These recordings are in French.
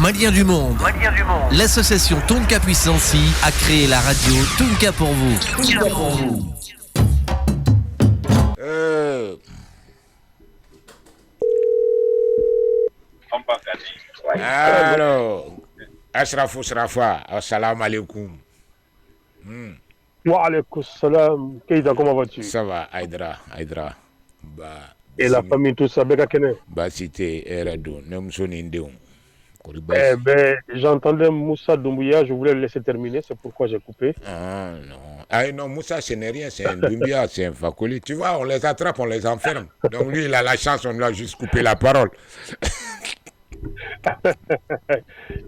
Maliens du monde. L'association Tonka Puissancy a créé la radio Tonka pour vous. Tonka pour vous. Alors, Ashrafa, assalamu alaikum. Wa alaikum salam. Keïta, comment vas-tu? Ça va, Aïdra. Bah, et la famille, tout ça, Beka Kene? Bah, c'était Erado, Nemsonindéon. Eh ben, j'entendais Moussa Doumbouya, je voulais le laisser terminer, c'est pourquoi j'ai coupé. Ah non. Ah non, Moussa, ce n'est rien, c'est un Doumbia, c'est un Fakoli. Tu vois, on les attrape, on les enferme. Donc lui, il a la chance, on lui a juste coupé la parole.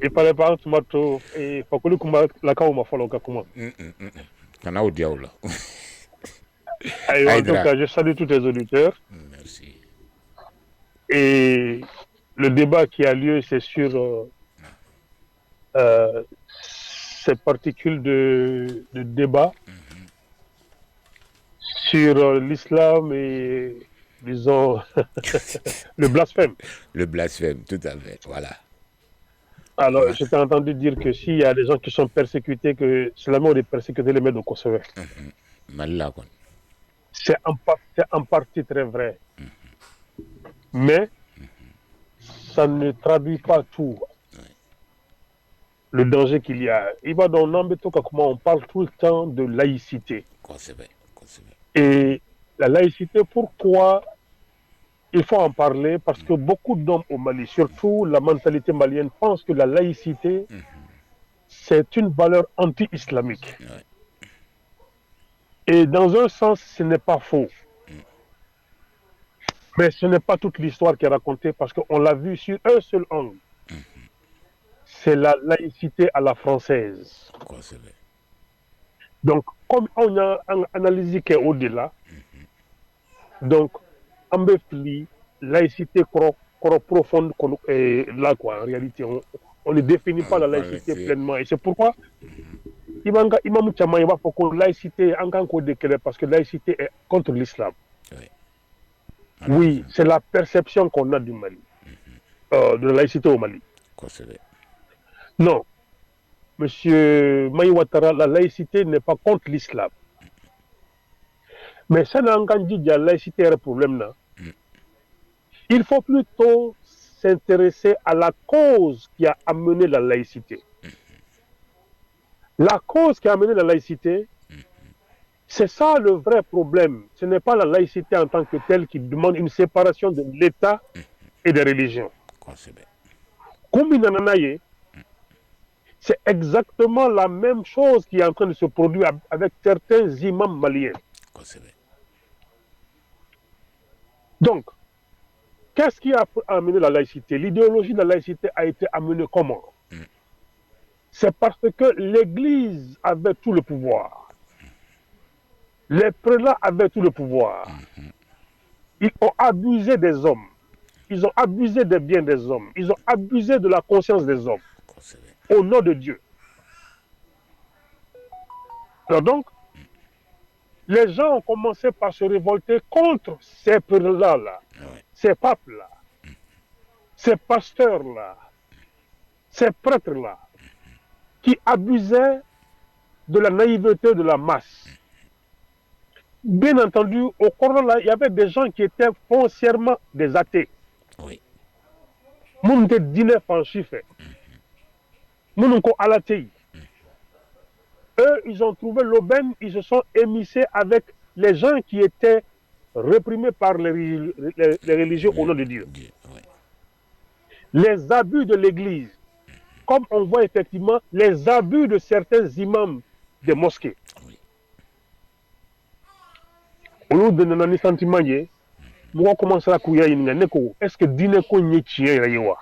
Il fallait pas un tomato et Fakoli Kuma, la kaou m'a fallu comment. Kana au diable. En tout cas, je salue tous les auditeurs. Merci. Et le débat qui a lieu, c'est sur ces particules de débat sur l'islam et, disons, le blasphème. Le blasphème, tout à fait, voilà. Alors, je t'ai entendu dire que s'il y a des gens qui sont persécutés, que c'est la mort de persécuter les maîtres de Kosovo. C'est en partie très vrai. Mais ça ne traduit pas tout. Le danger qu'il y a. Il va dans l'embêtement comment on parle tout le temps de laïcité. Et la laïcité, pourquoi il faut en parler? Parce que beaucoup d'hommes au Mali, surtout la mentalité malienne, pensent que la laïcité, c'est une valeur anti-islamique. Et dans un sens, ce n'est pas faux. Mais ce n'est pas toute l'histoire qui est racontée parce qu'on l'a vu sur un seul angle. C'est la laïcité à la française. Donc, comme on a analysé qu'il est au-delà, donc, en Befli, laïcité profonde, là, quoi, en réalité, on ne définit pas la laïcité pleinement. Et c'est pourquoi, Imam Chama, il va faut que la laïcité, parce que la laïcité est contre l'islam. Oui, c'est la perception qu'on a du Mali, de la laïcité au Mali. Non, monsieur Maï Ouattara, la laïcité n'est pas contre l'islam. Mais ça n'a pas dit que la laïcité est un problème. Là. Il faut plutôt s'intéresser à la cause qui a amené la laïcité. La cause qui a amené la laïcité, c'est ça le vrai problème. Ce n'est pas la laïcité en tant que telle qui demande une séparation de l'État et des religions. C'est exactement la même chose qui est en train de se produire avec certains imams maliens. Donc, qu'est-ce qui a amené la laïcité? L'idéologie de la laïcité a été amenée comment? C'est parce que l'Église avait tout le pouvoir. Les prélats avaient tout le pouvoir. Ils ont abusé des hommes. Ils ont abusé des biens des hommes. Ils ont abusé de la conscience des hommes. Au nom de Dieu. Alors donc, les gens ont commencé par se révolter contre ces prélats-là, ces papes-là, ces pasteurs-là, ces prêtres-là, qui abusaient de la naïveté de la masse. Bien entendu, au Coran, il y avait des gens qui étaient foncièrement des athées. Oui. Moun te dîner en chiffre. Moun ko alatei. Eux, ils ont trouvé l'aubaine, ils se sont émissés avec les gens qui étaient réprimés par les religieux au nom de Dieu. Les abus de l'Église, comme on voit effectivement les abus de certains imams des mosquées. Au lieu de nos sentiments, nous commençons à courir. Est-ce que dîner ko nye chien rayewa?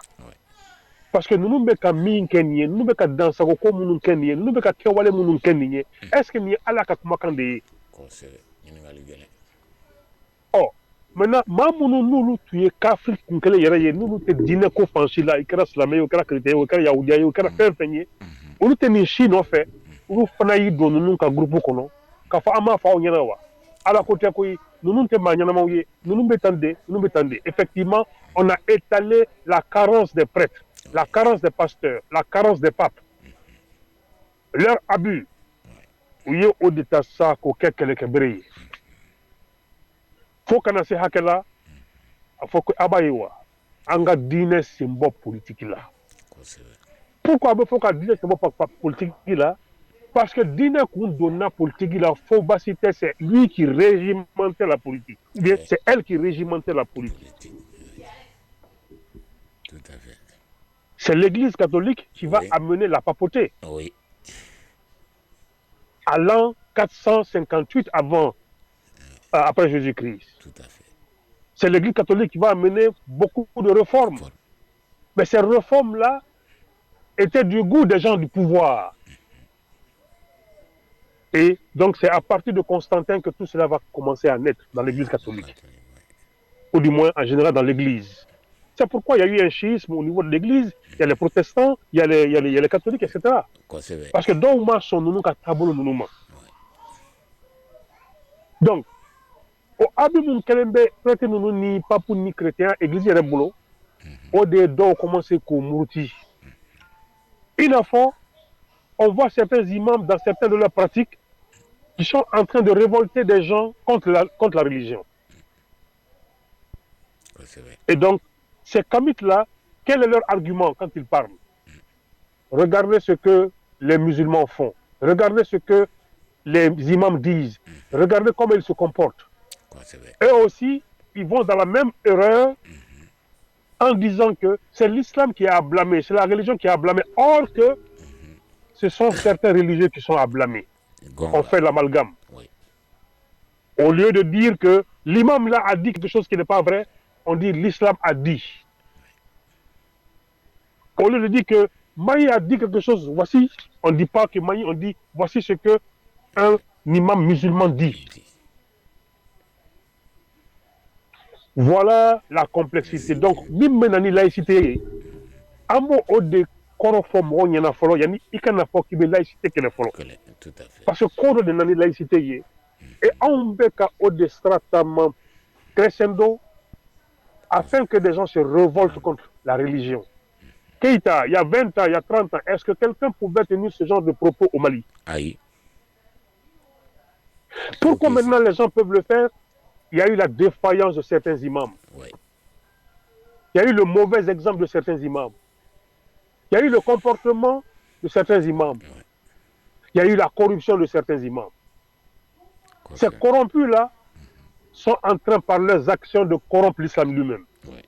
Parce que nous nous mettons min kenye, nous mettons dans sa ko nous kenye, nous mettons kewale nous kenye. Est-ce que ni ala ka kuma kande? Oh, maintenant mamunu nous tuer kafri kunkele yeraye, nous te dîner ko fanchila, ikara slamé, ikara chrétien, ikara yaoudia, ikara fenfenye. Nous te ni chino fait, nous fana yi do nous ka groupe kono, ka fa ama fa onyana wa. à la côté effectivement, on a étalé la carence des prêtres, la carence des pasteurs, la carence des papes. Leur abus. Oui, au détail ça, qu'aucun quelqu'un faut qu'on ait hakela, faut que abayewa, anga dîner symbole politique là. Pourquoi il faut qu'on dîner symbole politique là? Parce que dîner qu'on donne la politique là, faut citer c'est lui qui régimentait la politique. Ou bien c'est elle qui régimentait la politique. Tout à fait. C'est l'Église catholique qui va amener la papauté. Oui. À l'an 458 après Jésus-Christ. Tout à fait. C'est l'Église catholique qui va amener beaucoup de réformes. Mais ces réformes-là étaient du goût des gens du pouvoir. Et donc c'est à partir de Constantin que tout cela va commencer à naître dans l'Église catholique. Ou du moins en général dans l'Église. C'est pourquoi il y a eu un schisme au niveau de l'Église. Il y a les protestants, il y a les catholiques, etc. Parce que dans le son nous nous donc, au abi mun kelembe prêtre nous ni papu ni chrétien église yɛrɛ bolo o de dɔw commencer k'o muruti une fois on voit certains imams dans certaines de leurs pratiques qui sont en train de révolter des gens contre la religion. Et donc ces kamites là, quel est leur argument quand ils parlent? Regardez ce que les musulmans font, regardez ce que les imams disent, regardez comment ils se comportent. Eux aussi, ils vont dans la même erreur en disant que c'est l'islam qui est à blâmer, c'est la religion qui est à blâmer, or que ce sont certains religieux qui sont à blâmer. On fait l'amalgame. Oui. Au lieu de dire que l'imam là a dit quelque chose qui n'est pas vrai, on dit l'islam a dit. Au lieu de dire que Maï a dit quelque chose, voici, on ne dit pas que Maï, on dit voici ce que un imam musulman dit. Voilà la complexité. Donc, même dans la laïcité, amo ode korofom on yana folo yani ikana fo kibe laïcité kele folo. Tout à fait. Parce que kodo de nani laïcité et on beka ode stratam crescendo afin que des gens se révoltent contre la religion. Keïta, il y a 20 ans, il y a 30 ans, est-ce que quelqu'un pouvait tenir ce genre de propos au Mali? Aïe. Pourquoi maintenant les gens peuvent le faire? Il y a eu la défaillance de certains imams. Oui. Il y a eu le mauvais exemple de certains imams. Il y a eu le comportement de certains imams. Oui. Il y a eu la corruption de certains imams. Ces corrompus-là sont en train, par leurs actions, de corrompre l'islam lui-même. Oui.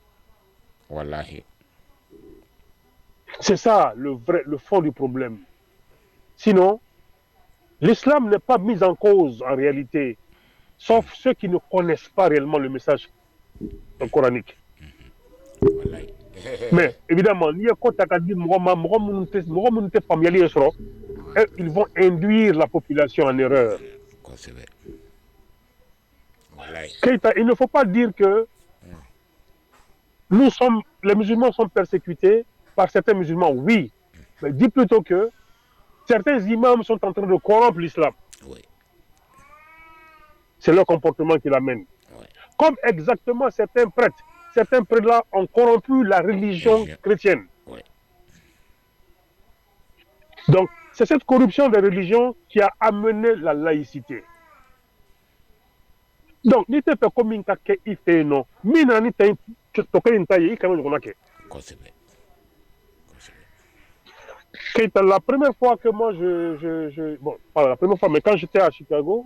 Wallahi. C'est ça le fond du problème. Sinon, l'islam n'est pas mis en cause en réalité, sauf ceux qui ne connaissent pas réellement le message coranique. Mais évidemment, ils vont induire la population en erreur. Keïta, il ne faut pas dire que les musulmans sont persécutés par certains musulmans, oui, mais dis plutôt que certains imams sont en train de corrompre l'islam. Oui. C'est leur comportement qui l'amène. Oui. Comme exactement certains prêtres-là ont corrompu la religion chrétienne. Oui. Donc, c'est cette corruption des religions qui a amené la laïcité. Donc, ni te fait comme une kake ife non, mina ni te toke une taille, quand même on a que. La première fois que moi bon, pas la première fois, mais quand j'étais à Chicago,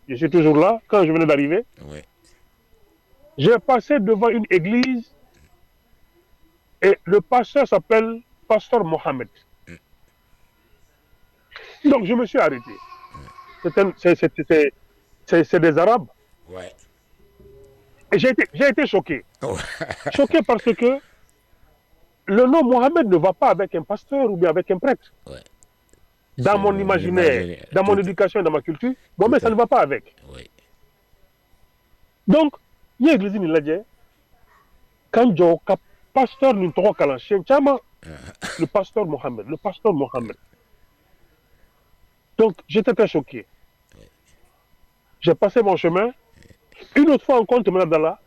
je suis toujours là, quand je venais d'arriver, j'ai passé devant une église et le pasteur s'appelle Pasteur Mohamed. Donc je me suis arrêté. C'est des Arabes. Ouais. Et j'ai été choqué. Choqué parce que le nom Mohamed ne va pas avec un pasteur ou bien avec un prêtre. Ouais. Dans mon imaginaire, dans mon éducation et dans ma culture, Mohamed, ça ne va pas avec. Ouais. Donc, il y a l'église qui dit, quand le pasteur nous trouve à l'ancien, le pasteur Mohamed. Donc, j'étais très choqué. Ouais. J'ai passé mon chemin. Une autre fois encore, là,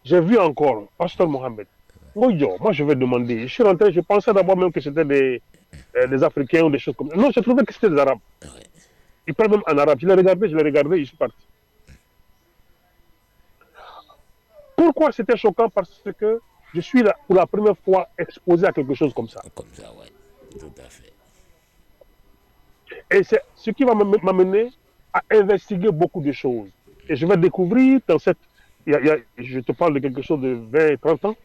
j'ai vu encore Pasteur Mohamed. Moi, je vais demander. Je suis rentré, je pensais d'abord même que c'était des Africains ou des choses comme ça. Non, je trouvais que c'était des Arabes. Ils parlent même en arabe. Je l'ai regardé, je suis parti. Pourquoi c'était choquant? Parce que je suis là pour la première fois exposé à quelque chose comme ça. Comme ça, oui. Tout à fait. Et c'est ce qui va m'amener à investiguer beaucoup de choses. Et je vais découvrir dans cette... je te parle de quelque chose de 20, 30 ans.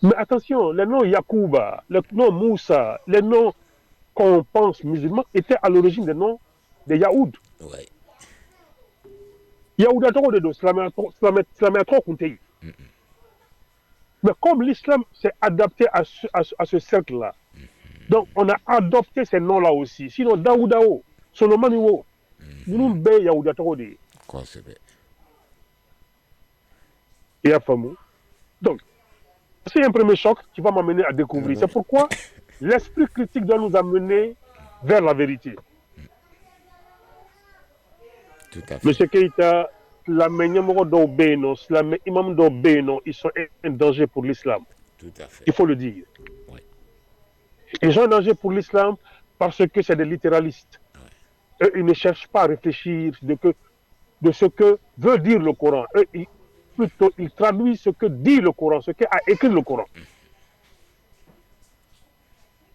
Mais attention, les noms Yacouba, les noms Moussa, les noms qu'on pense musulmans étaient à l'origine des noms des Yaoud. Oui. Yaouda trop de dos, trop Kunteyi. Mais comme l'islam s'est adapté à ce cercle-là, donc on a adopté ces noms-là aussi. Sinon, Daoudao, Solomaniwo, nous be Yaouda trop de. Et à Famou. Donc, c'est un premier choc qui va m'amener à découvrir. C'est pourquoi l'esprit critique doit nous amener vers la vérité. Tout à fait. Monsieur Keïta, ils sont un danger pour l'islam. Tout à fait. Il faut le dire. Oui. Ils sont un danger pour l'islam parce que c'est des littéralistes. Eux, ils ne cherchent pas à réfléchir de ce que veut dire le Coran. Eux, plutôt, ils traduisent ce que dit le Coran, ce qu'a écrit le Coran.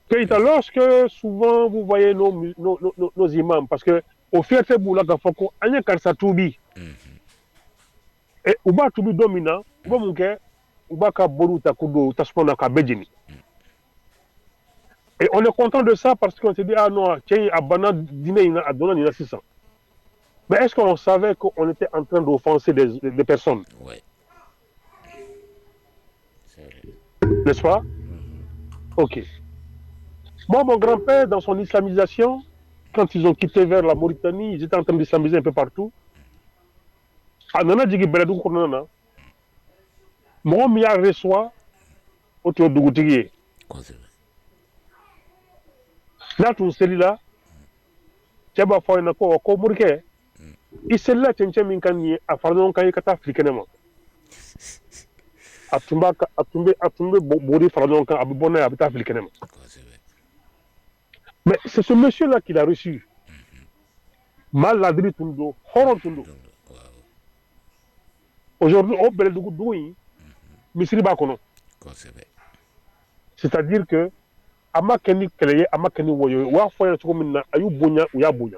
Keïta, lorsque souvent vous voyez nos imams, parce que au fait, c'est pour la Gafako, il y a un Toubi. Et Uba Toubi domina, Uba Munke, Uba Kaboru Takudo, Taspona Kabedjini. Et on est content de ça parce qu'on se dit, ah non, tiens, Abana Dine a donné une 600. Mais est-ce qu'on savait qu'on était en train d'offenser des personnes? Oui. N'est-ce pas? Ok. Moi, mon grand-père, dans son islamisation, quand ils ont quitté vers la Mauritanie, ils étaient en train d'islamiser un peu partout. Anana Djigi Beledou Kounana, mon mia reçoit autour de Goutier. Là, tout celui-là, Tchaba Foyna Ko Mourke, il s'est là, Tchenchemin Kanye, à Fardon Kaye Kata Africanement. A tombé Bori Fardon Kan, Abibona, Abita Africanement. Mais c'est ce monsieur-là qui l'a reçu. Maladri Tundo, Horon Tundo. Aujourd'hui, au Beledougou Douy, Misri Bakono. C'est-à-dire que, Amakeni Keleye, Amakeni Woyo, Wafoya Tchoumina, Ayou Bonya ou Yabonya.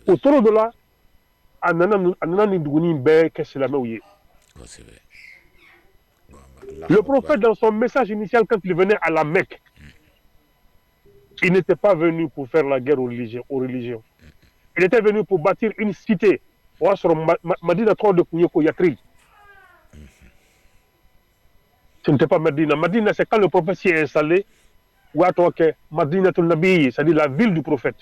Autour de là, Anana Ndouni Mbe, qu'est-ce que la mouille. Le prophète, dans son message initial, quand il venait à la Mecque, il n'était pas venu pour faire la guerre aux religions. Il était venu pour bâtir une cité. Madina 3 de Kounyoko Yatri. Ce n'était pas Madina. Madina, c'est quand le prophète s'y est installé. Madina Tul Nabi, c'est-à-dire la ville du prophète.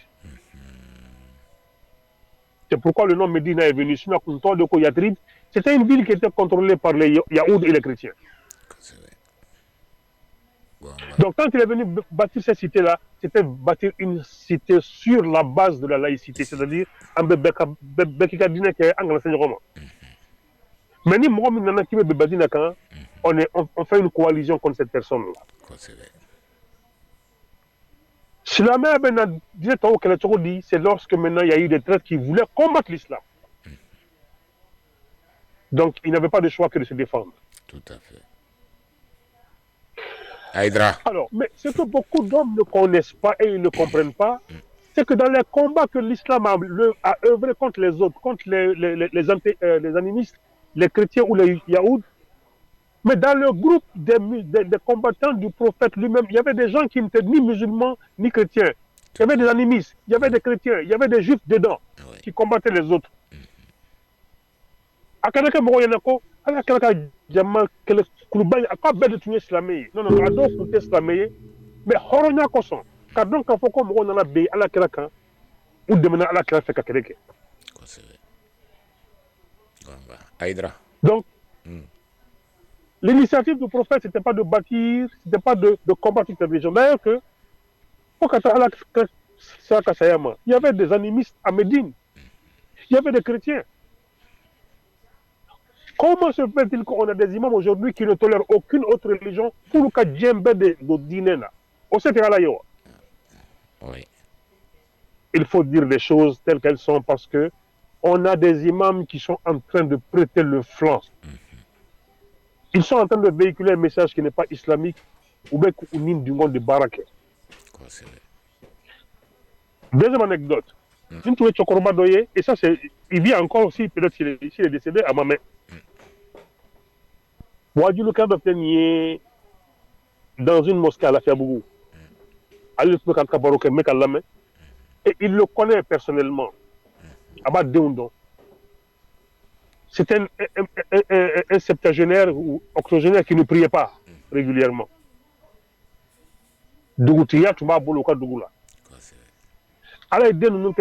C'est pourquoi le nom Médina est venu. C'était une ville qui était contrôlée par les Yaoud et les chrétiens. Donc quand il est venu bâtir cette cité-là, c'était bâtir une cité sur la base de la laïcité, c'est-à-dire un Bekikadine qui est anglo-saxon. Mais ni moi, on fait une coalition contre cette personne-là. Si la mère dit, c'est lorsque maintenant il y a eu des traites qui voulaient combattre l'islam. Donc il n'avait pas de choix que de se défendre. Tout à fait. Aïdra. Alors, mais ce que beaucoup d'hommes ne connaissent pas et ils ne comprennent pas, c'est que dans les combats que l'islam a œuvré contre les autres, contre les animistes, les chrétiens ou les yaouds, mais dans le groupe des combattants du prophète lui-même, il y avait des gens qui n'étaient ni musulmans ni chrétiens. Il y avait des animistes, il y avait des chrétiens, il y avait des juifs dedans qui combattaient les autres. Jama kele kulubani akwa bede tunye islamé non ado kunte islamé mais horonya koson ka donc ka foko mo na la be ala kira kan ou demena ala kira fe ka kereke ko c'est Aïdra. Donc l'initiative du prophète c'était pas de bâtir, c'était pas de combattre cette religion. D'ailleurs que il y avait des animistes à Médine. Il y avait des chrétiens. Comment se fait-il qu'on a des imams aujourd'hui qui ne tolèrent aucune autre religion pour le cas de Dinena? Oui. Il faut dire les choses telles qu'elles sont parce que on a des imams qui sont en train de prêter le flanc. Ils sont en train de véhiculer un message qui n'est pas islamique ou bien du monde de Barak. Deuxième anecdote. Une trouvé Chokorba Doye, et ça, il vit encore aussi, peut-être s'il est décédé à ma main. Wadi le cadre obtenu dans une mosquée à la Fiabougou. Et il le connaît personnellement. Abad Deundon. C'était un septagénaire ou octogénaire qui ne priait pas régulièrement. Dougoutia, tu m'as boulot, Dougoula. Alors, nous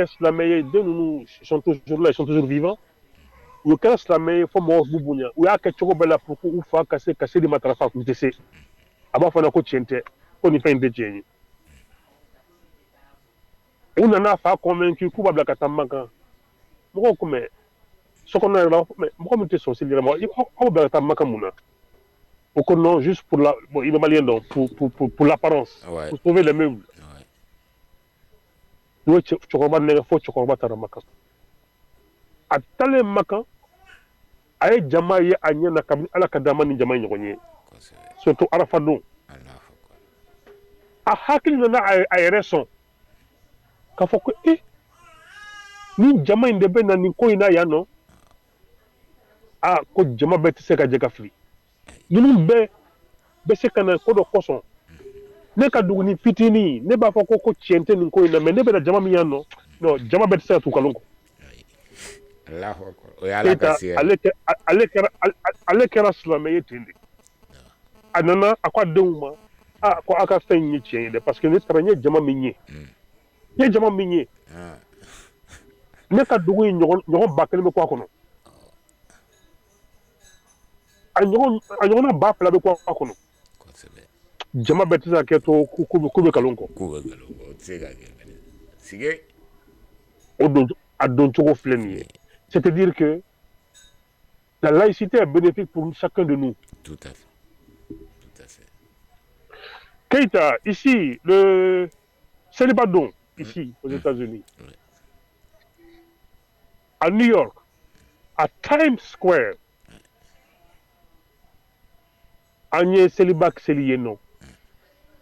sont toujours là, ils sont toujours vivants. Ou quand il faut mourir, ou il y a quelque chose de pour ou faire casser des matrafa, comme tu sais. Avant, il faut que tu aies on y fait une déjeuner. On en a fait convaincu que la Katamaka. Pourquoi comme ce qu'on a là, mais pourquoi tu es sorti de là? Il faut que Katamaka mouna. Pourquoi non, juste pour la, bon, il est malien donc, pour l'apparence, pour trouver les meubles. Oui, tu comprends, il faut que tu comprends ta Maka. A tel Maka, aye jamaye anya na kabini ala kadama ni jamaye nyokonye. Surtout Arafadon. A hakili na ay raison. Ka foko ni jamaye ndebe na ni ko ina ya no. Ko jama beti se ka jeka fli. Nunu be se kana ko do koson. Ne ka dugu ni fitini ne ba foko ko tiente ni ko ina me ne be na jama mi ya no. No, jama beti se tu kalongo. Allahu akbar. O ya la kasi. Ale kera silameye tende. Anana akwa deuma ko aka fen ni tiende parce que ne tranye jama minye. Ye jama minye. Ne ka dugu ni nyogon bakele me kwa kono. Anyona ba pla be kwa kono. Jama betisa keto kube kalonko. Kube kalonko. Tsega ke. Sige. Adon chogo fleni. C'est-à-dire que la laïcité est bénéfique pour chacun de nous. Tout à fait. Tout à fait. Keita, ici, le célibat don, ici, aux États-Unis. À New York, à Times Square, Agnès célibat non,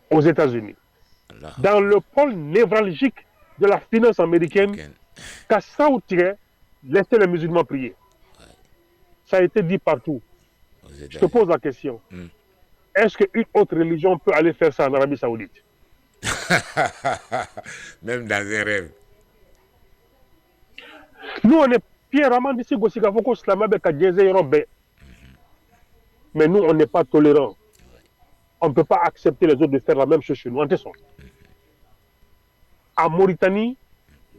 aux États-Unis. Dans le pôle névralgique de la finance américaine, Kassa ou Tiré, laissez les musulmans prier. Ça a été dit partout. Je te pose la question. Est-ce qu'une autre religion peut aller faire ça en Arabie Saoudite? Même dans un rêve. Nous, on est Pierre Raman d'ici, mais nous, on n'est pas tolérants. On ne peut pas accepter les autres de faire la même chose chez nous. En Mauritanie,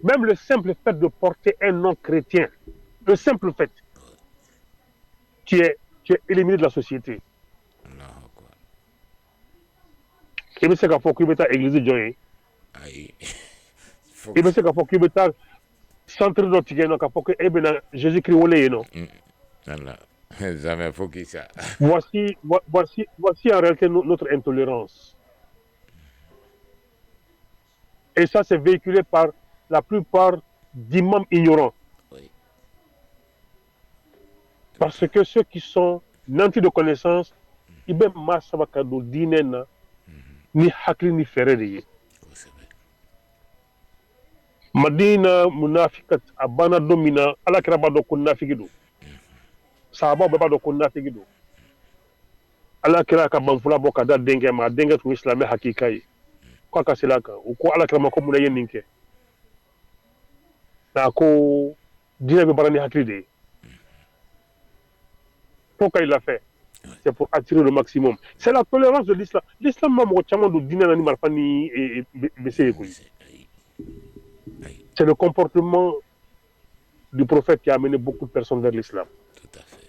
même le simple fait de porter un nom chrétien, le simple fait, tu es éliminé de la société. Il faut que tu aies l'église de il faut que tu aies centre de Jésus-Christ. Jamais faut qu'il ça. Voici en réalité notre intolérance. Et ça, c'est véhiculé par la plupart d'imams ignorants. Oui. Parce que ceux qui sont nantis de connaissances, ils ben masabakado dinena ni hakli ni ferere. Madina munafikat abana domina ala kiraba do kunafikido. Sahaba baba do kunafikido. Ala kiraka banfula boka da dengue ma dengue tu islamé hakikai. Kwa kasilaka uko ala kirama ko muna yeninke. Na ko dina be barani hakli de. Pourquoi il l'a fait? C'est pour attirer le maximum. C'est la tolérance de l'islam. L'islam m'a montré dina nani marfani et bessé. C'est le comportement du prophète qui a amené beaucoup de personnes vers l'islam. Tout à fait.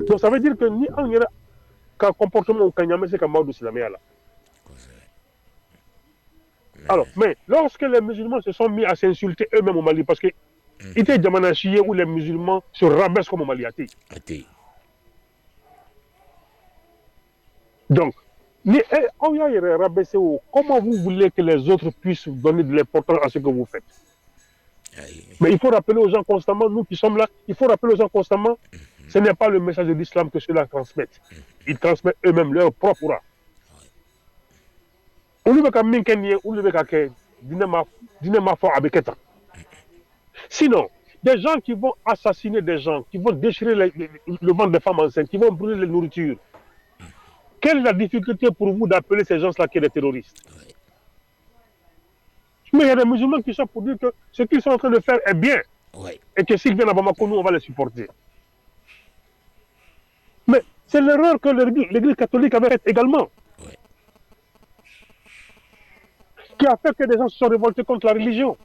Donc ça veut dire que ni un comportement au Kanyame, c'est comme Maudou Silamé là. Alors, mais lorsque les musulmans se sont mis à s'insulter eux-mêmes au Mali, parce que Il était Djamanachié où les musulmans se rabaissent comme au Maliaté. Donc, comment vous voulez que les autres puissent donner de l'importance à ce que vous faites? Mais il faut rappeler aux gens constamment, nous qui sommes là, il faut rappeler aux gens constamment, ce n'est pas le message de l'islam que ceux-là transmettent. Ils transmettent eux-mêmes leur propre ora. Sinon, des gens qui vont assassiner des gens, qui vont déchirer le ventre des femmes enceintes, qui vont brûler les nourritures, quelle est la difficulté pour vous d'appeler ces gens-là qui sont des terroristes? Mais il y a des musulmans qui sont pour dire que ce qu'ils sont en train de faire est bien. Et que s'ils viennent à Bamako, nous, on va les supporter. Mais c'est l'erreur que l'Église catholique avait faite également. Qui a fait que des gens se sont révoltés contre la religion.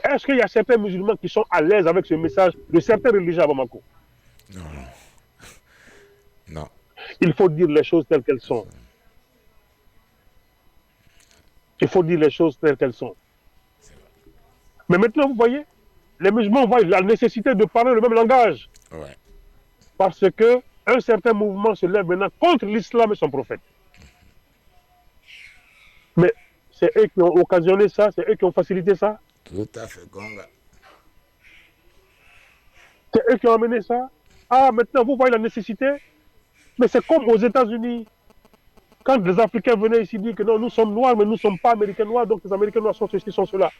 Est-ce qu'il y a certains musulmans qui sont à l'aise avec ce message de certaines religions à Bamako? Non. Il faut dire les choses telles qu'elles sont. Il faut dire les choses telles qu'elles sont. Mais maintenant, vous voyez, les musulmans voient la nécessité de parler le même langage. Parce qu'un certain mouvement se lève maintenant contre l'islam et son prophète. Mais c'est eux qui ont occasionné ça, c'est eux qui ont facilité ça. Tout à fait, Gonga. C'est eux qui ont amené ça. Ah, maintenant, vous voyez la nécessité. Mais c'est comme aux États-Unis. Quand les Africains venaient ici dire que non, nous sommes noirs, mais nous ne sommes pas Américains noirs, donc les Américains noirs sont ceci, sont cela.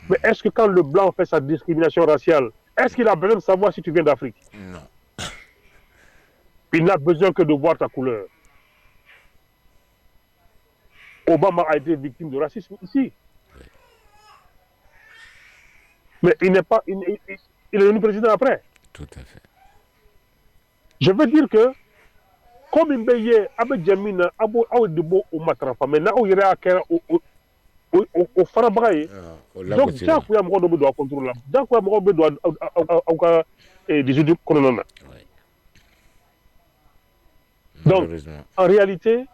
Mais est-ce que quand le blanc fait sa discrimination raciale, est-ce qu'il a besoin de savoir si tu viens d'Afrique? Non. Il n'a besoin que de voir ta couleur. Obama a été victime de racisme ici. Mais il n'est pas. Il est devenu président après. Tout à fait. Je veux dire que, comme il y a avec Jamina, au Matrafa, maintenant, il y a au Farabraï. Donc, Jack, il y a un monde de contrôle. Jack, il y a un monde de donc, en réalité,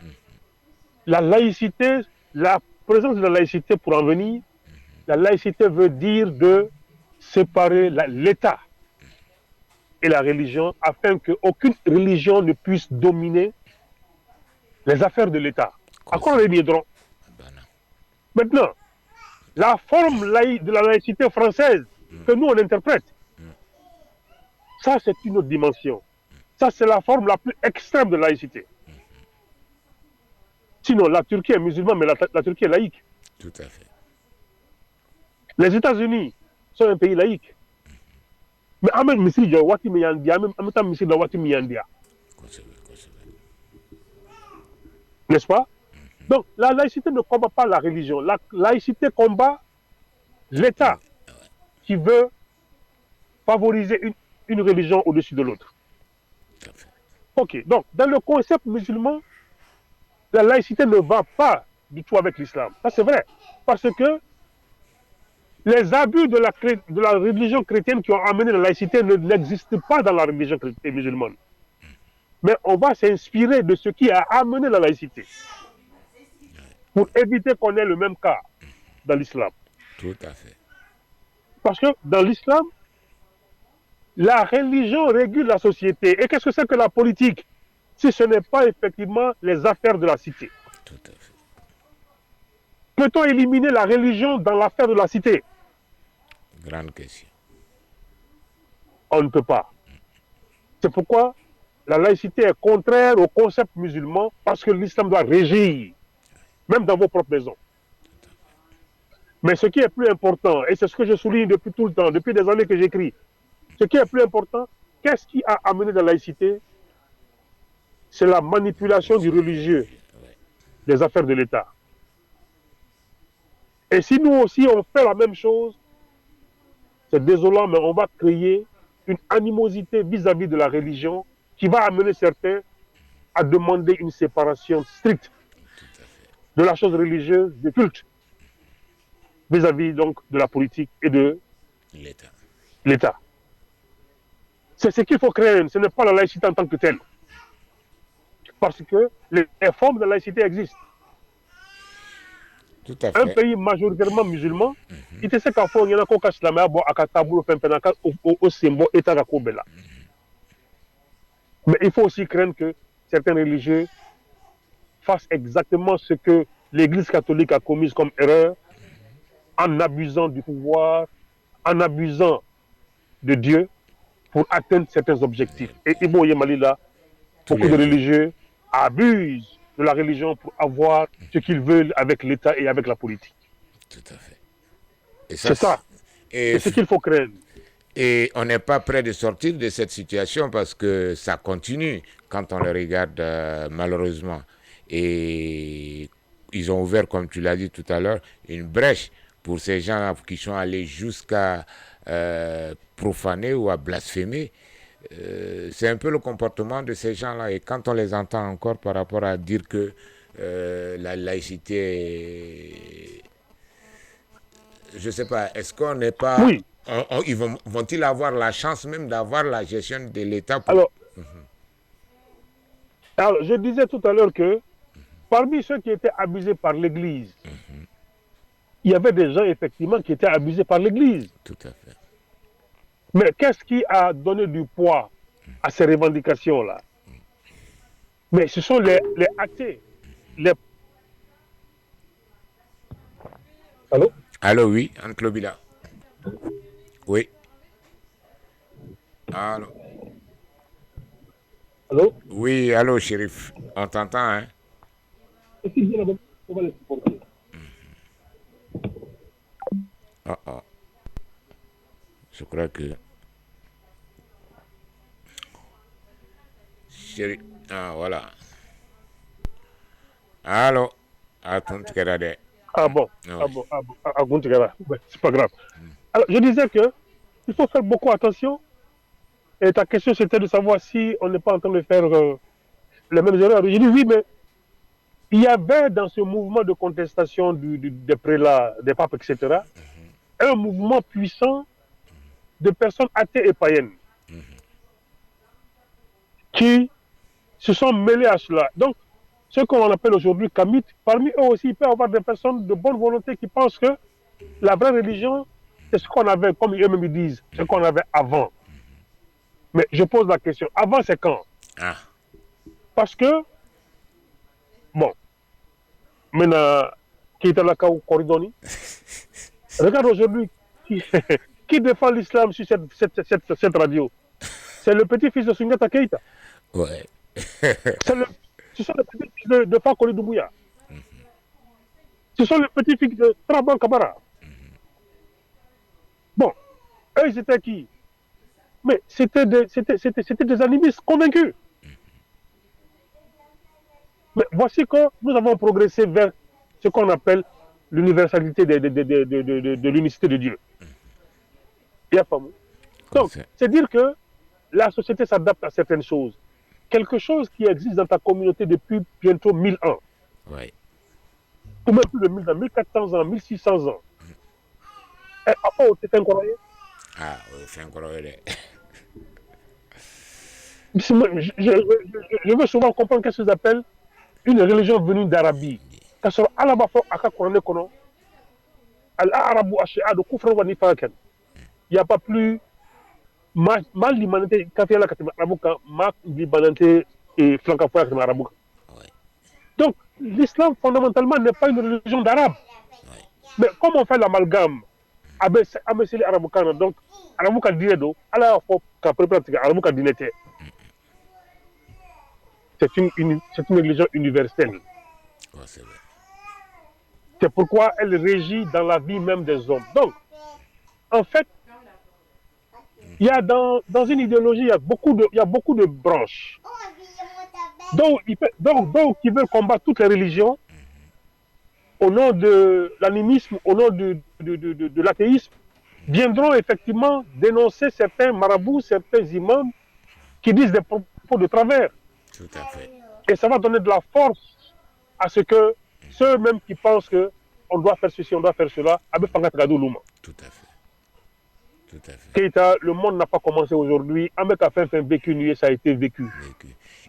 la laïcité, la présence de la laïcité pour en venir, la laïcité veut dire de séparer l'État et la religion afin qu'aucune religion ne puisse dominer les affaires de l'État. À quoi on les viendront? Maintenant, la forme de la laïcité française que nous on interprète, ça c'est une autre dimension. Ça c'est la forme la plus extrême de laïcité. Sinon, la Turquie est musulmane, mais la Turquie est laïque. Tout à fait. Les États-Unis sont un pays laïque. Mais en même n'est-ce pas? Donc, la laïcité ne combat pas la religion. La laïcité combat l'État qui veut favoriser une religion au-dessus de l'autre. Ok, donc, dans le concept musulman, la laïcité ne va pas du tout avec l'islam. Ça, c'est vrai. Parce que les abus de la religion chrétienne qui ont amené la laïcité n'existent pas dans la religion musulmane. Mais on va s'inspirer de ce qui a amené la laïcité pour éviter qu'on ait le même cas dans l'islam. Tout à fait. Parce que dans l'islam, la religion régule la société. Et qu'est-ce que c'est que la politique si ce n'est pas effectivement les affaires de la cité? Tout à fait. Peut-on éliminer la religion dans l'affaire de la cité? Grande question. On ne peut pas. C'est pourquoi la laïcité est contraire au concept musulman, parce que l'islam doit régir, même dans vos propres maisons. Mais ce qui est plus important, et c'est ce que je souligne depuis tout le temps, depuis des années que j'écris, ce qui est plus important, qu'est-ce qui a amené la laïcité? C'est la manipulation du religieux des affaires de l'État. Et si nous aussi on fait la même chose, c'est désolant, mais on va créer une animosité vis-à-vis de la religion qui va amener certains à demander une séparation stricte de la chose religieuse, du culte, vis-à-vis donc de la politique et de l'État. C'est ce qu'il faut créer, ce n'est pas la laïcité en tant que telle. Parce que les formes de laïcité existent. Tout à fait. Un pays majoritairement musulman, il te sait qu'à fond, il y a un cas islamien, bon, à Kataboul, au symbole, état à Kobela. Mais il faut aussi craindre que certains religieux fassent exactement ce que l'Église catholique a commis comme erreur en abusant du pouvoir, en abusant de Dieu pour atteindre certains objectifs. Et Ibo Yemali là, beaucoup de religieux abusent de la religion pour avoir ce qu'ils veulent avec l'État et avec la politique. Tout à fait. C'est ça. Et ce qu'il faut craindre. Et on n'est pas prêt de sortir de cette situation parce que ça continue quand on le regarde malheureusement. Et ils ont ouvert, comme tu l'as dit tout à l'heure, une brèche pour ces gens qui sont allés jusqu'à profaner ou à blasphémer. C'est un peu le comportement de ces gens-là. Et quand on les entend encore par rapport à dire que la laïcité, je ne sais pas, est-ce qu'on n'est pas... Oui. Ils vont-ils avoir la chance même d'avoir la gestion de l'État pour... Alors, je disais tout à l'heure que parmi ceux qui étaient abusés par l'Église, il y avait des gens effectivement qui étaient abusés par l'Église. Tout à fait. Mais qu'est-ce qui a donné du poids à ces revendications-là? Mais ce sont les athées. Allô? Allô, oui, Anne Lobila. Oui. Allô. Allô? Oui, allô, shérif. On t'entend, hein? Je crois que... Shérif... Ah, voilà. Allô? Attends, tu es Ah bon, c'est pas grave. Alors, je disais que il faut faire beaucoup attention. Et ta question, c'était de savoir si on n'est pas en train de faire les mêmes erreurs. Je dis oui, mais il y avait dans ce mouvement de contestation des prélats, des papes, etc., un mouvement puissant de personnes athées et païennes qui se sont mêlées à cela. Donc, ce qu'on appelle aujourd'hui Kamit, parmi eux aussi, il peut y avoir des personnes de bonne volonté qui pensent que la vraie religion, c'est ce qu'on avait, comme eux-mêmes disent, ce qu'on avait avant. Mais je pose la question, avant c'est quand? Parce que, bon, maintenant, qui est à la Corridoni, regarde aujourd'hui, qui défend l'islam sur cette radio? C'est le petit-fils de Sundiata Keïta. Ouais. Ce sont les petits-fils de Fakoli Doumbouya. Ce sont les petits-fils de Traban Kabara. Bon, eux, ils étaient qui? Mais c'était des animistes convaincus. Mais voici que nous avons progressé vers ce qu'on appelle l'universalité de l'unicité de Dieu. Donc, c'est dire que la société s'adapte à certaines choses. Quelque chose qui existe dans ta communauté depuis bientôt 1000 ans. Ouais. Ou même plus de 1000 ans, 1400 ans, 1600 ans. Et après, c'est incroyable. Ah, oui, c'est incroyable. Je veux souvent comprendre qu'est-ce qu'ils appellent une religion venue d'Arabie. Il n'y a pas plus mal l'humanité quand il y a l'humanité et flancafoya qui marabout. Donc l'islam fondamentalement n'est pas une religion d'arabe. Mais comme on fait l'amalgame avec les araboucains, donc arabouka diredo, alors il faut qu'après pratiquer arabouka dinete. C'est une religion universelle. C'est pourquoi elle régit dans la vie même des hommes. Donc, en fait, il y a dans une idéologie, il y a beaucoup de branches. Donc, qui veulent combattre toutes les religions au nom de l'animisme, au nom de l'athéisme, viendront effectivement dénoncer certains marabouts, certains imams qui disent des propos de travers. Tout à fait. Et ça va donner de la force à ce que ceux-mêmes qui pensent qu'on doit faire ceci, on doit faire cela, tout à fait. Tout à fait. Keïta, le monde n'a pas commencé aujourd'hui. Avec afin vécu nuit, ça a été vécu.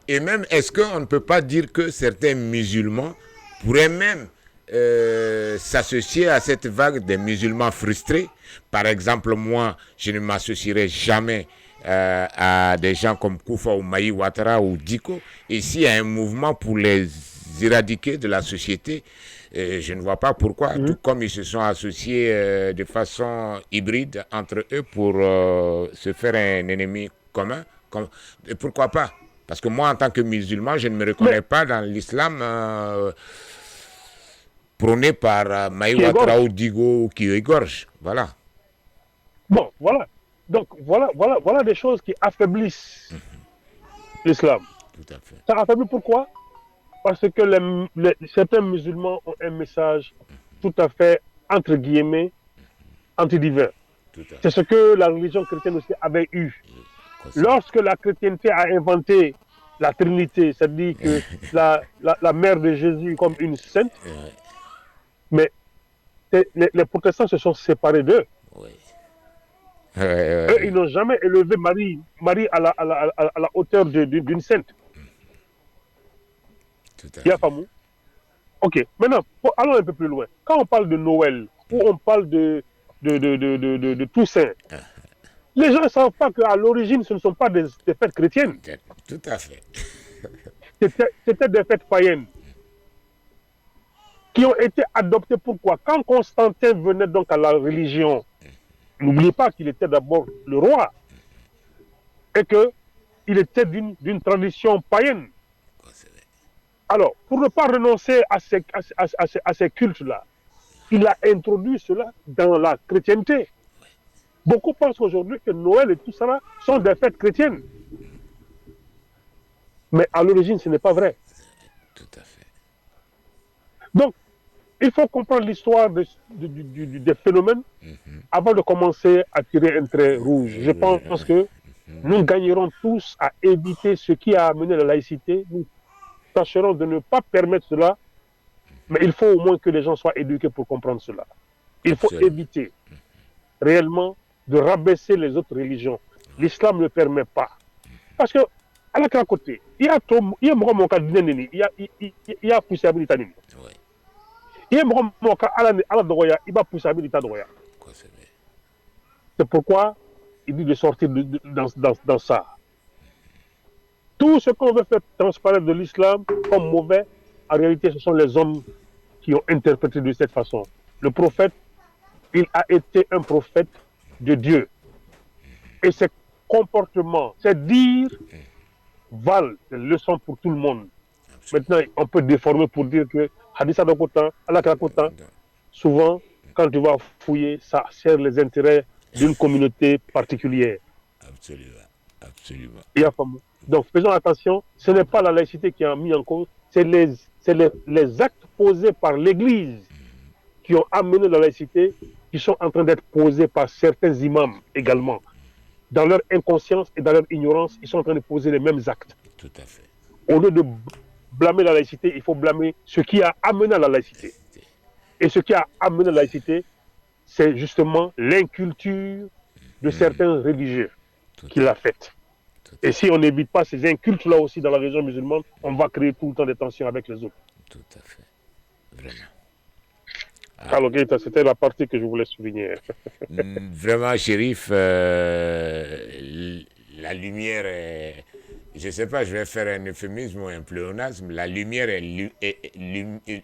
Et même, est-ce qu'on ne peut pas dire que certains musulmans pourraient même s'associer à cette vague des musulmans frustrés. Par exemple, moi, je ne m'associerai jamais à des gens comme Koufa ou Maï Ouattara ou Diko. Et s'il y a un mouvement pour les éradiquer de la société, je ne vois pas pourquoi, tout comme ils se sont associés de façon hybride entre eux pour se faire un ennemi commun. Et pourquoi pas? Parce que moi, en tant que musulman, je ne me reconnais pas dans l'islam prôné par Maï Ouattara ou Digo qui égorge. Voilà. Bon, voilà. Donc, voilà des choses qui affaiblissent l'islam. Tout à fait. Ça affaiblit pourquoi? Parce que certains musulmans ont un message tout à fait, entre guillemets, anti-divin. C'est ce que la religion chrétienne aussi avait eu. Lorsque la chrétienté a inventé la Trinité, c'est-à-dire que la mère de Jésus comme une sainte, mais les protestants se sont séparés d'eux. Eux, ils n'ont jamais élevé Marie à la hauteur d'une sainte. Il y a fameux. Ok, maintenant, allons un peu plus loin. Quand on parle de Noël, ou on parle de Toussaint, les gens ne savent pas qu'à l'origine, ce ne sont pas des fêtes chrétiennes. Tout à fait. C'était des fêtes païennes qui ont été adoptées. Pourquoi? Quand Constantin venait donc à la religion, n'oubliez pas qu'il était d'abord le roi et qu'il était d'une tradition païenne. Alors, pour ne pas renoncer à ces cultes-là, il a introduit cela dans la chrétienté. Beaucoup pensent aujourd'hui que Noël et tout ça sont des fêtes chrétiennes. Mais à l'origine, ce n'est pas vrai. Tout à fait. Donc, il faut comprendre l'histoire des phénomènes avant de commencer à tirer un trait rouge. Je pense que nous gagnerons tous à éviter ce qui a amené la laïcité. Nous tâcherons de ne pas permettre cela, mais il faut au moins que les gens soient éduqués pour comprendre cela. Il faut éviter réellement de rabaisser les autres religions. L'islam ne le permet pas. Parce que, à l'autre côté, il y a mon cas il y a possibilité. Il y a mon cas à la droya, il y a possibilité de droya. C'est pourquoi il dit de sortir dans ça. Tout ce qu'on veut faire transparaître de l'islam comme mauvais, en réalité, ce sont les hommes qui ont interprété de cette façon. Le prophète, il a été un prophète de Dieu. Et ses comportements, ses dires, valent des leçons pour tout le monde. Maintenant, on peut déformer pour dire que Hadissa Dokotan, Allah Krakotan, souvent, quand tu vas fouiller, ça sert les intérêts d'une communauté particulière. Absolument. Donc, faisons attention, ce n'est pas la laïcité qui a mis en cause, c'est les actes posés par l'Église qui ont amené la laïcité, qui sont en train d'être posés par certains imams également. Dans leur inconscience et dans leur ignorance, ils sont en train de poser les mêmes actes. Tout à fait. Au lieu de blâmer la laïcité, il faut blâmer ce qui a amené à la laïcité. Et ce qui a amené la laïcité, c'est justement l'inculture de certains religieux qui l'a faite. Et si on n'évite pas ces incultes-là aussi dans la région musulmane, on va créer tout le temps des tensions avec les autres. Tout à fait. Vraiment. Alors, Gaëta, c'était la partie que je voulais souligner. Vraiment, Chérif, la lumière est... Je ne sais pas, je vais faire un euphémisme ou un pléonasme. La lumière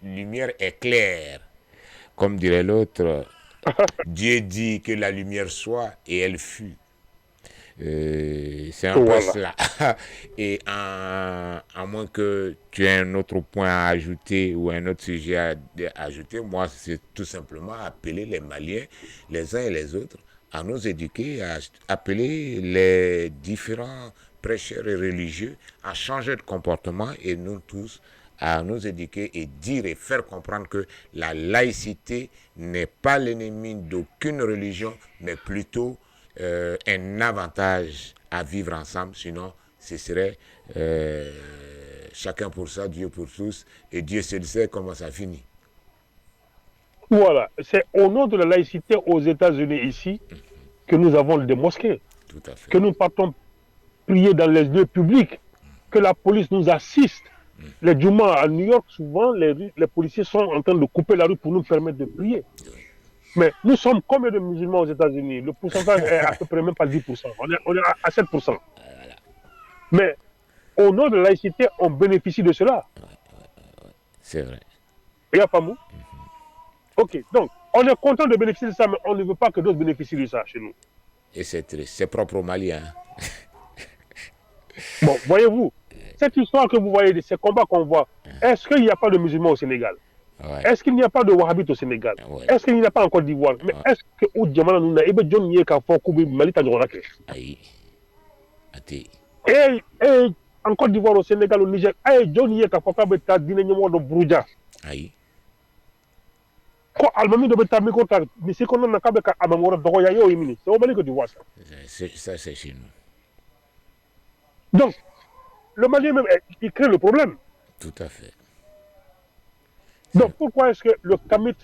lumière est claire. Comme dirait l'autre, Dieu dit que la lumière soit et elle fut. C'est un peu cela. Et à moins que tu aies un autre point à ajouter ou un autre sujet à ajouter, moi, c'est tout simplement appeler les Maliens, les uns et les autres, à nous éduquer, à appeler les différents prêcheurs et religieux à changer de comportement et nous tous à nous éduquer et dire et faire comprendre que la laïcité n'est pas l'ennemi d'aucune religion, mais plutôt un avantage à vivre ensemble, sinon ce serait chacun pour ça, Dieu pour tous, et Dieu seul sait comment ça finit. Voilà, c'est au nom de la laïcité aux États-Unis ici que nous avons des mosquées, tout à fait. que nous partons prier dans les lieux publics, que la police nous assiste Les Djoumas à New York, souvent, les policiers sont en train de couper la rue pour nous permettre de prier. Mais nous sommes combien de musulmans aux États-Unis? Le pourcentage est à peu près même pas 10%. On est à 7%. Mais au nom de la laïcité, on bénéficie de cela. C'est vrai. Il n'y a pas mou. Ok, donc, on est content de bénéficier de ça, mais on ne veut pas que d'autres bénéficient de ça chez nous. Et c'est propre aux Maliens. Bon, voyez-vous, cette histoire que vous voyez, ces combats qu'on voit, est-ce qu'il n'y a pas de musulmans au Sénégal? Est-ce qu'il n'y a pas de wahhabites au Sénégal? Est-ce qu'il n'y a pas en Côte d'Ivoire? Mais est-ce que au Djamana nous n'avons pas John Yeka Fokubi Malita Djorak? Aïe. Et en Côte d'Ivoire, au Sénégal, au Niger, John Yeka Fokubi Dinemo de Brouja. Aïe. Quand Almami de Betamiko, mais c'est qu'on a qu'à Amamora Dogoyayo Yemini. C'est au Mali que tu vois ça. Ça, c'est chez nous. Donc, le Mali même, il crée le problème. Tout à fait. Donc, pourquoi est-ce que le Kamit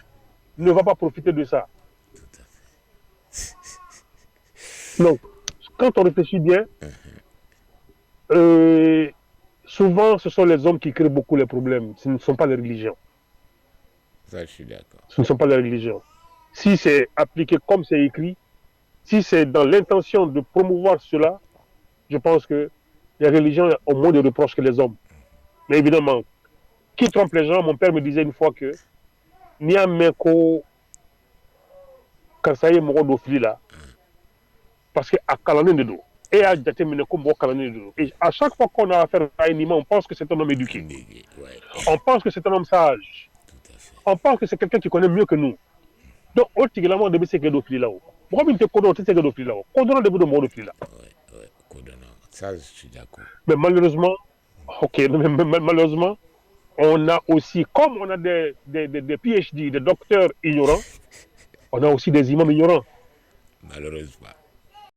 ne va pas profiter de ça? Tout à fait. Donc, quand on réfléchit bien, souvent, ce sont les hommes qui créent beaucoup les problèmes. Ce ne sont pas les religions. Ça, je suis d'accord. Ce ne sont pas les religions. Si c'est appliqué comme c'est écrit, si c'est dans l'intention de promouvoir cela, je pense que les religions ont moins de reproches que les hommes. Mais évidemment, qui trompe les gens, mon père me disait une fois que Niameko Kansaye Moro Dofili là, parce qu'à Kalané de dos, et à Djatemineko Moro Kalané de dos. Et à chaque fois qu'on a affaire à un imam, on pense que c'est un homme éduqué. On pense que c'est un homme sage. On pense que c'est quelqu'un qui connaît mieux que nous. Donc, autrement, on devait se faire là. Pourquoi il te connaît aussi là? Condamné de vous de mort là. Ça, je suis d'accord. Mais malheureusement, malheureusement, on a aussi, comme on a des PhD, des docteurs ignorants, on a aussi des imams ignorants. Malheureusement.